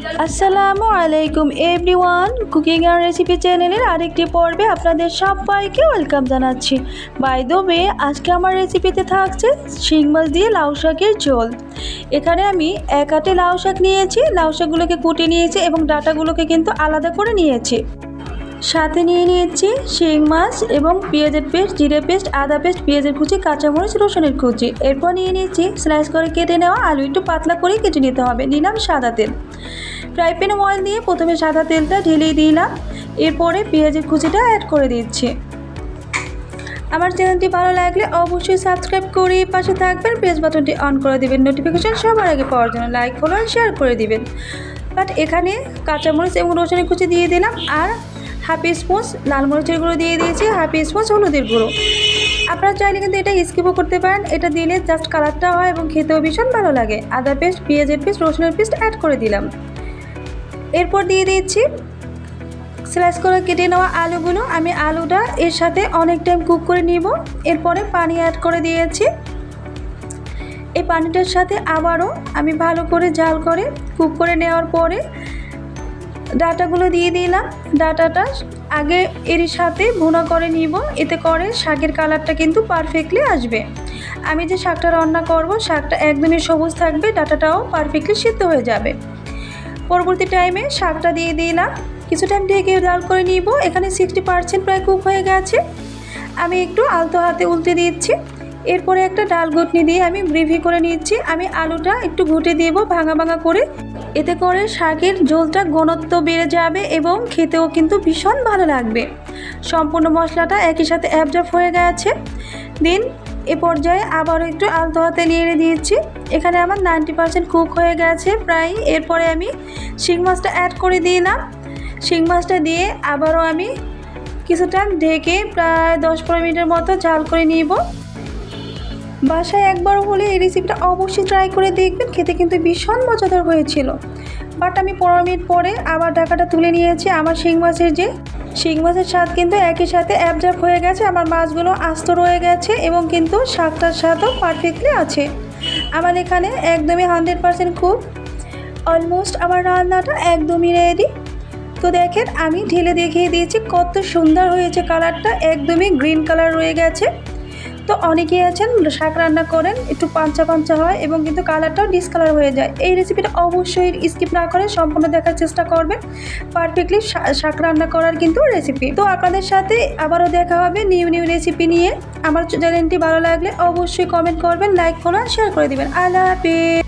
আসসালামু আলাইকুম everyone, cooking and recipe চ্যানেলের আরেকটি পর্বে আপনাদের সবাইকে ওয়েলকাম জানাচ্ছি। বাই দ্য ওয়ে, আজকে আমার রেসিপিতে থাকছে শিং মাছ দিয়ে লাউ শাকের ঝোল। এখানে আমি এক হাতে লাউ শাক নিয়েছি, লাউ শাকগুলোকে কুটে নিয়েছি এবং ডাঁটাগুলোকে কিন্তু আলাদা করে নিয়েছি। সাথে নিয়ে নিয়েছি শিং মাছ এবং পেঁয়াজের পেস্ট, জিরে পেস্ট, আদা পেস্ট, পেঁয়াজের কুচি, কাঁচামরিচ, রসুনের কুচি। এরপর নিয়ে নিয়েছি স্লাইস করে কেটে নেওয়া আলু, একটু পাতলা করে কেটে নিতে হবে। নিলাম সাদা তেল, ফ্রাই প্যানে অয়েল দিয়ে প্রথমে সাদা তেলটা ঢেলে দিলাম, এরপরে পেঁয়াজের কুচিটা অ্যাড করে দিচ্ছি। আমার চ্যানেলটি ভালো লাগলে অবশ্যই সাবস্ক্রাইব করে পাশে থাকবেন, প্রেস বাটনটি অন করে দিবেন নোটিফিকেশন সবার আগে পাওয়ার জন্য। লাইক ফলো আর শেয়ার করে দিবেন। বাট এখানে কাঁচামরিচ এবং রসুনের কুচি দিয়ে দিলাম, আর হাফ স্পুন লাল মরিচের গুঁড়ো দিয়ে দিয়েছি, হাফ স্পুন হলুদের গুঁড়ো। আপনারা চাইলে কিন্তু এটা স্কিপও করতে পারেন, এটা দিলে জাস্ট কালারটা হয় এবং খেতেও ভীষণ ভালো লাগে। আদা পেস্ট, পেঁয়াজের পেস্ট, রসুনের পেস্ট অ্যাড করে দিলাম। এরপর দিয়ে দিচ্ছি স্লাইস করে কেটে নেওয়া আলুগুলো। আমি আলুটা এর সাথে অনেক টাইম কুক করে নিব। এরপরে পানি অ্যাড করে দিয়েছি। এই পানিটার সাথে আবারও আমি ভালো করে জাল করে কুক করে নেওয়ার পরে ডাঁটাগুলো দিয়ে দিলাম। ডাঁটাটা আগে এর সাথে ভুনা করে নিব, এতে করে শাকের কালারটা কিন্তু পারফেক্টলি আসবে। আমি যে শাকটা রান্না করব, শাকটা একদমই সবুজ থাকবে, ডাঁটাটাও পারফেক্টলি সিদ্ধ হয়ে যাবে। পরবর্তী টাইমে শাকটা দিয়ে দিলাম, কিছু টাইম ঢেকে জাল করে নিব। এখানে 60% প্রায় কুক হয়ে গেছে। আমি একটু আলতো হাতে উল্টে দিচ্ছি। এরপরে একটা ডাল ঘুটনি দিয়ে আমি গ্রেভি করে নিচ্ছি। আমি আলুটা একটু ঘুটে দেব ভাঙা ভাঙা করে, এতে করে শাকের ঝোলটা ঘনত্ব বেড়ে যাবে এবং খেতেও কিন্তু ভীষণ ভালো লাগবে। সম্পূর্ণ মশলাটা একই সাথে অ্যাবজর্ব হয়ে গেছে। দেন এ পর্যায়ে আবারও একটু আলতো হাতে নেড়ে দিয়েছি। এখানে আমার 90% কুক হয়ে গেছে প্রায়। এরপরে আমি শিং মাছটা অ্যাড করে দিলাম। শিং মাছটা দিয়ে আবারও আমি কিছুটা ঢেকে প্রায় 10-15 মিনিটের মতো জাল করে নিব। বাসায় একবার হলে এই রেসিপিটা অবশ্যই ট্রাই করে দেখবেন, খেতে কিন্তু ভীষণ মজাদার হয়েছিল। বাট আমি 15 মিনিট পরে আবার ঢাকাটা তুলে নিয়েছি। আমার শিং মাছের স্বাদ কিন্তু একই সাথে অ্যাবজর্ব হয়ে গেছে। আমার মাছগুলো আস্ত রয়ে গেছে এবং কিন্তু শাকটার স্বাদও পারফেক্টলি আছে। আমার এখানে একদমই 100% কুক, অলমোস্ট আমার রান্নাটা একদমই রেডি। তো দেখেন, আমি ঢেলে দেখিয়ে দিয়েছি কত সুন্দর হয়েছে। কালারটা একদমই গ্রিন কালার রয়ে গেছে। তো অনেকেই আছেন শাক রান্না করেন একটু পাঞ্চা পাঞ্চা হয় এবং কিন্তু কালারটাও ডিসকালার হয়ে যায়। এই রেসিপিটা অবশ্যই স্কিপ না করে সম্পূর্ণ দেখার চেষ্টা করবেন। পারফেক্টলি শাক রান্না করার কিন্তু রেসিপি। তো আপনাদের সাথে আবারও দেখা হবে নিউ রেসিপি নিয়ে। আমার চ্যানেলটি ভালো লাগলে অবশ্যই কমেন্ট করবেন, লাইক ফলো শেয়ার করে দিবেন। আল্লাহ হাফেজ।